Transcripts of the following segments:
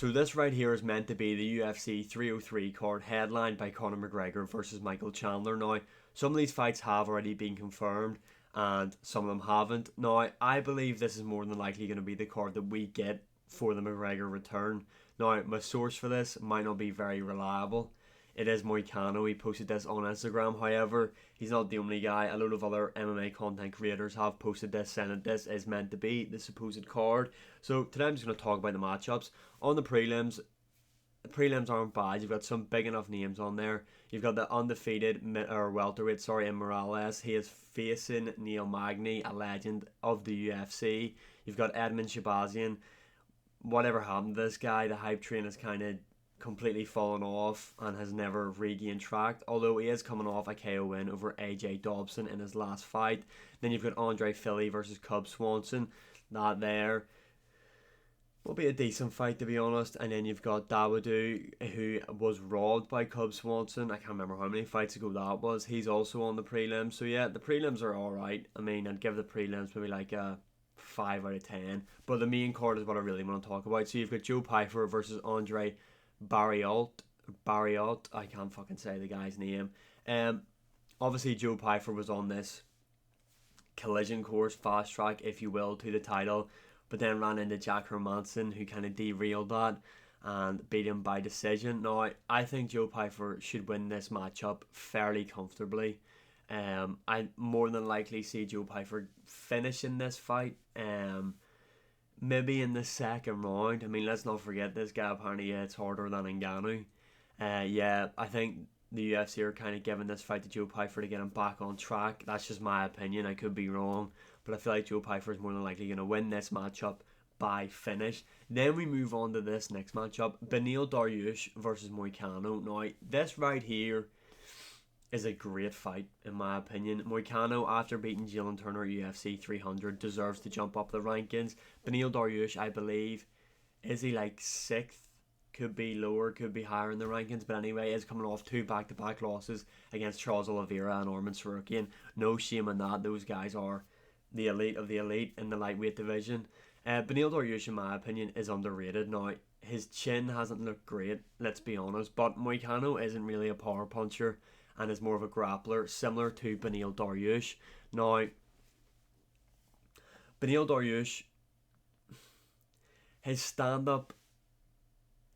So this right here is meant to be the UFC 303 card headlined by Conor McGregor versus Michael Chandler. Now, some of these fights have already been confirmed and some of them haven't. Now, I believe this is more than likely going to be the card that we get for the McGregor return. Now, my source for this might not be very reliable. It is Moicano. He posted this on Instagram. However, he's not the only guy. A load of other MMA content creators have posted this, saying that this is meant to be the supposed card. So today I'm just going to talk about the matchups. On the prelims aren't bad. You've got some big enough names on there. You've got the undefeated welterweight, in Morales. He is facing Neil Magny, a legend of the UFC. You've got Edmund Shabazian. Whatever happened to this guy? The hype train has kind of completely fallen off and has never regained track, although he is coming off a KO win over AJ Dobson in his last fight. Then you've got Andre Philly versus Cub Swanson. That there will be a decent fight, to be honest. And then you've got Dawodu, who was robbed by Cub Swanson. I can't remember how many fights ago that was. He's also on the prelims. So yeah, the prelims are alright. I mean, I'd give the prelims maybe like a 5 out of 10. But the main card is what I really want to talk about. So you've got Joe Pyfer versus Andre Barriault, I can't fucking say the guy's name. Obviously Joe Pyfer was on this collision course, fast track if you will, to the title, but then ran into Jack Hermanson, who kind of derailed that and beat him by decision. Now, I think Joe Pyfer should win this matchup fairly comfortably. I more than likely see Joe Pyfer finishing this fight. Maybe in the second round. I mean, let's not forget this guy apparently hits harder than Ngannou. Yeah, I think the UFC are kind of giving this fight to Joe Pyfer to get him back on track. That's just my opinion. I could be wrong, but I feel like Joe Pyfer is more than likely going to win this matchup by finish. Then we move on to this next matchup: Beneil Dariush versus Moicano. Now, this right here is a great fight, in my opinion. Moicano, after beating Jalen Turner at UFC 300, deserves to jump up the rankings. Beneil Dariush, I believe, is he like 6th? Could be lower, could be higher in the rankings. But anyway, is coming off 2 back-to-back losses against Charles Oliveira and Arman Tsarukyan. No shame in that. Those guys are the elite of the elite in the lightweight division. Beneil Dariush, in my opinion, is underrated. Now, his chin hasn't looked great, let's be honest. But Moicano isn't really a power puncher and is more of a grappler, similar to Beneil Dariush. Now, Beneil Dariush, his stand-up,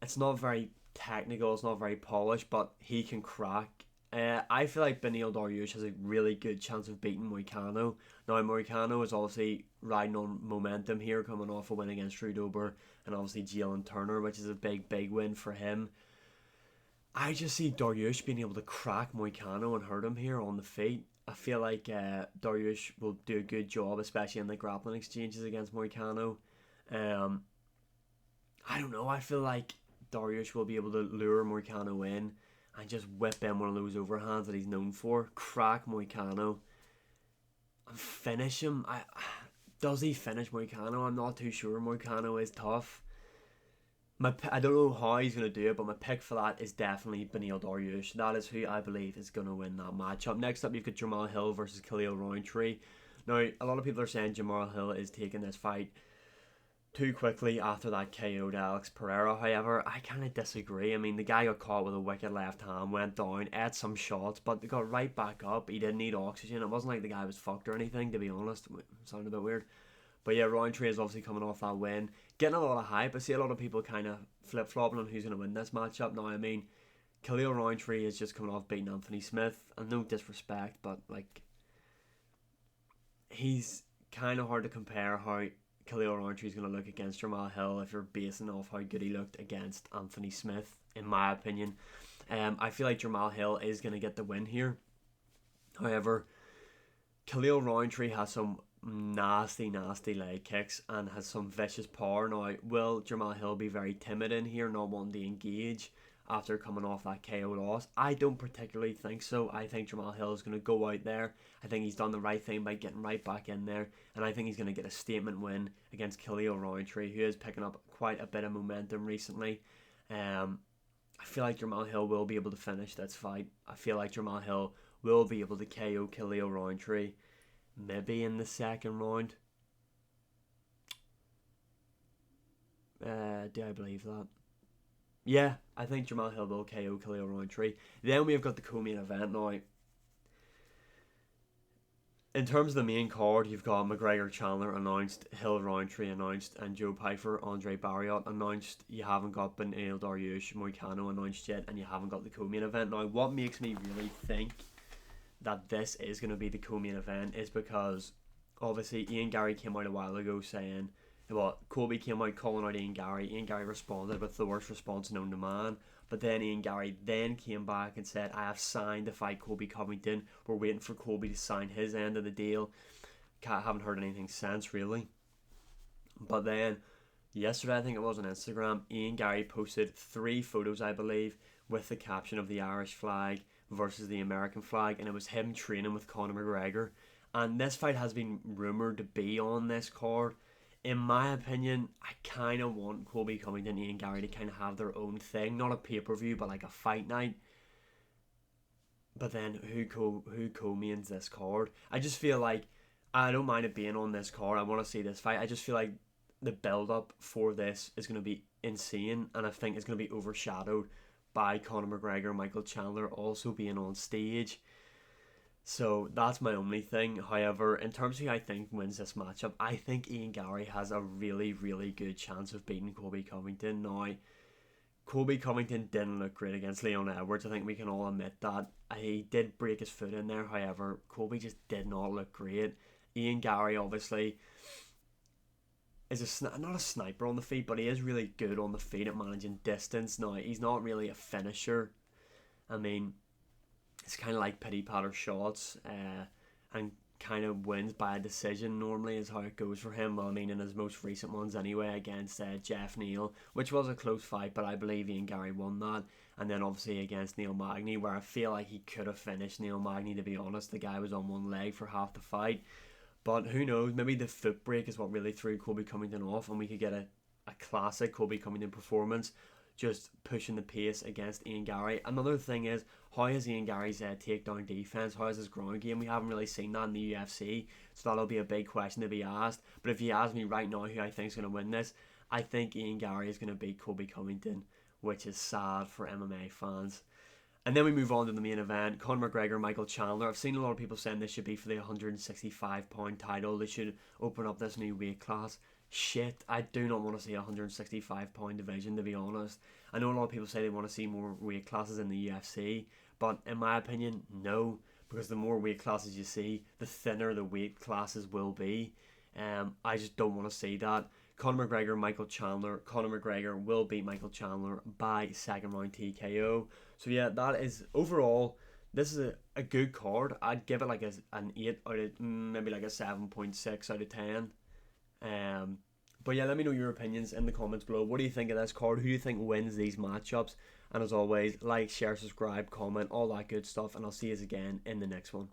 it's not very technical, it's not very polished, but he can crack. I feel like Beneil Dariush has a really good chance of beating Moicano. Now, Moicano is obviously riding on momentum here, coming off a win against Drew Dober and obviously Jalen Turner, which is a big win for him. I just see Dariush being able to crack Moicano and hurt him here on the feet. I feel like Dariush will do a good job, especially in the grappling exchanges against Moicano. I don't know, I feel like Dariush will be able to lure Moicano in and just whip in one of those overhands that he's known for. Crack Moicano and finish him. Does he finish Moicano? I'm not too sure. Moicano is tough. I don't know how he's going to do it, but my pick for that is definitely Beneil Dariush. That is who I believe is going to win that matchup. Next up, you've got Jamal Hill versus Khalil Rountree. Now, a lot of people are saying Jamal Hill is taking this fight too quickly after that KO'd Alex Pereira. However, I kind of disagree. I mean, the guy got caught with a wicked left hand, went down, ate some shots, but got right back up. He didn't need oxygen. It wasn't like the guy was fucked or anything, to be honest. It sounded a bit weird. But yeah, Rountree is obviously coming off that win. Getting a lot of hype. I see a lot of people kind of flip-flopping on who's going to win this matchup. Now, I mean, Khalil Rountree is just coming off beating Anthony Smith. And no disrespect, but, like, he's kind of hard to compare how Khalil Rountree is going to look against Jamal Hill if you're basing off how good he looked against Anthony Smith, in my opinion. I feel like Jamal Hill is going to get the win here. However, Khalil Rountree has some nasty leg kicks and has some vicious power. Now, will Jamal Hill be very timid in here, not wanting to engage after coming off that KO loss? I don't particularly think so. I think Jamal Hill is going to go out there. I think he's done the right thing by getting right back in there, and I think he's going to get a statement win against Khalil Rountree, who is picking up quite a bit of momentum recently. I feel like Jamal Hill will be able to finish this fight. I feel like Jamal Hill will be able to KO Khalil Rountree, maybe in the second round. Do I believe that? Yeah, I think Jamal Hill will KO Khalil Rountree. Then we've got the co-main event now. In terms of the main card, you've got McGregor Chandler announced, Hill Rountree announced, and Joe Pyfer, Andre Barriott announced. You haven't got Beneil, Dariush, Moicano announced yet, and you haven't got the co-main event. Now, what makes me really think that this is going to be the co-main event is because obviously Ian Garry came out a while ago saying, well, Colby came out calling out Ian Garry. Ian Garry responded with the worst response known to man. But then Ian Garry then came back and said, I have signed to fight Colby Covington. We're waiting for Colby to sign his end of the deal. Haven't heard anything since, really. But then, yesterday, I think it was on Instagram, Ian Garry posted 3 photos, I believe, with the caption of the Irish flag versus the American flag. And it was him training with Conor McGregor. And this fight has been rumoured to be on this card. In my opinion, I kind of want Colby Covington and Ian Garry to kind of have their own thing. Not a pay-per-view, but like a fight night. But then who co-mains this card? I just feel like I don't mind it being on this card. I want to see this fight. I just feel like the build-up for this is going to be insane. And I think it's going to be overshadowed by Conor McGregor and Michael Chandler also being on stage. So that's my only thing. However, in terms of who I think wins this matchup, I think Ian Garry has a really, really good chance of beating Colby Covington. Now, Colby Covington didn't look great against Leon Edwards. I think we can all admit that. He did break his foot in there. However, Colby just did not look great. Ian Garry, obviously, is not a sniper on the feet, but he is really good on the feet at managing distance. Now, he's not really a finisher. I mean, it's kind of like pity patter shots and kind of wins by a decision normally is how it goes for him. Well, I mean, in his most recent ones anyway, against Jeff Neal, which was a close fight, but I believe Ian Garry won that. And then obviously against Neil Magny, where I feel like he could have finished Neil Magny, to be honest. The guy was on one leg for half the fight. But who knows, maybe the foot break is what really threw Colby Covington off, and we could get a classic Colby Covington performance, just pushing the pace against Ian Garry. Another thing is, how is Ian Garry's takedown defense? How is his ground game? We haven't really seen that in the UFC, so that'll be a big question to be asked. But if you ask me right now who I think is going to win this, I think Ian Garry is going to beat Colby Covington, which is sad for MMA fans. And then we move on to the main event, Conor McGregor, Michael Chandler. I've seen a lot of people saying this should be for the 165-pound title. They should open up this new weight class. Shit, I do not want to see a 165-pound division, to be honest. I know a lot of people say they want to see more weight classes in the UFC, but in my opinion, no, because the more weight classes you see, the thinner the weight classes will be. I just don't want to see that. Conor McGregor, Michael Chandler. Conor McGregor will beat Michael Chandler by second round TKO. So yeah, that is overall. This is a good card. I'd give it like an 8 out of maybe like a 7.6 out of 10. But yeah, let me know your opinions in the comments below. What do you think of this card? Who do you think wins these matchups? And as always, like, share, subscribe, comment, all that good stuff. And I'll see you again in the next one.